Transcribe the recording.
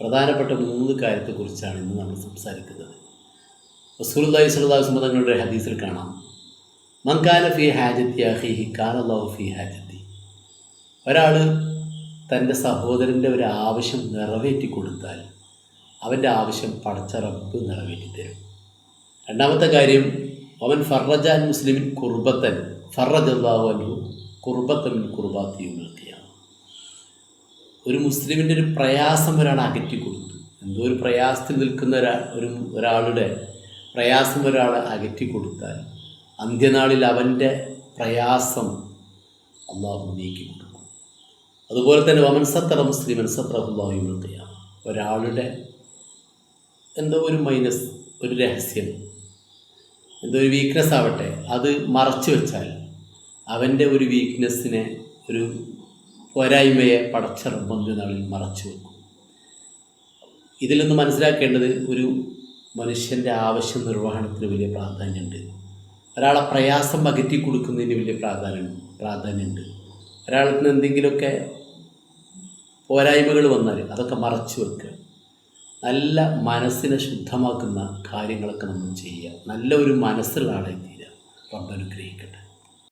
പ്രധാനപ്പെട്ട 3 കാര്യത്തെക്കുറിച്ചാണ് ഇന്ന് നമ്മൾ സംസാരിക്കുന്നത്. റസൂലുള്ളാഹി സ്വല്ലല്ലാഹു അലൈഹി വസല്ലം തങ്ങളുടെ ഹദീസിൽ കാണാം, മൻ കാന ഫീ ഹാജത്തി അഖീഹി കാന അല്ലാഹു ഫീ ഹാജത്തി. ഒരാൾ തൻ്റെ സഹോദരൻ്റെ ഒരു ആവശ്യം നിറവേറ്റി കൊടുത്താൽ അവൻ്റെ ആവശ്യം പടച്ച റബ്ബ് നിറവേറ്റി തരും. രണ്ടാമത്തെ കാര്യം, അവൻ ഫറജ അൻ മുസ്ലിമിൻ കുർബത്തൻ ഫറജല്ലാഹു അൻഹു കുർബത്തൻ മിൻ കുർബാത്തി യൗമിൽ ഖിയാമ. ഒരു മുസ്ലിമിൻ്റെ ഒരു പ്രയാസം ഒരാൾ അകറ്റി കൊടുത്തു. എന്തോ ഒരു പ്രയാസത്തിൽ നിൽക്കുന്ന ഒരാളുടെ പ്രയാസം ഒരാൾ അകറ്റി കൊടുത്താൽ അന്ത്യനാളിൽ അവൻ്റെ പ്രയാസം അള്ളാഹു നീക്കി കൊടുക്കും. അതുപോലെ തന്നെ വമൻ സത്തറ മുസ്ലിമൻ സത്തറഹുല്ലാഹു യൗമൽ ഖിയാമ. ഒരാളുടെ എന്തോ ഒരു മൈനസ്, ഒരു രഹസ്യം, എന്തോ ഒരു വീക്ക്നെസ് ആവട്ടെ, അത് മറച്ചു വെച്ചാൽ അവൻ്റെ ഒരു വീക്ക്നെസ്സിനെ, ഒരു പോരായ്മയെ പടച്ച റബ്ബ് നാളിൽ മറച്ചു വെക്കും. ഇതിൽ നിന്ന് മനസ്സിലാക്കേണ്ടത്, ഒരു മനുഷ്യൻ്റെ ആവശ്യ നിർവഹണത്തിന് വലിയ പ്രാധാന്യമുണ്ട്. ഒരാളെ പ്രയാസം അകറ്റി കൊടുക്കുന്നതിന് വലിയ പ്രാധാന്യമുണ്ട്. ഒരാൾക്ക് എന്തെങ്കിലുമൊക്കെ പോരായ്മകൾ വന്നാൽ അതൊക്കെ മറച്ചു വെക്കുക. നല്ല മനസ്സിനെ ശുദ്ധമാക്കുന്ന കാര്യങ്ങളൊക്കെ നമ്മൾ ചെയ്യുക. നല്ല ഒരു മനസ്സുള്ള ആളായി തീരുക. റബ്ബ് അനുഗ്രഹിക്കട്ടെ.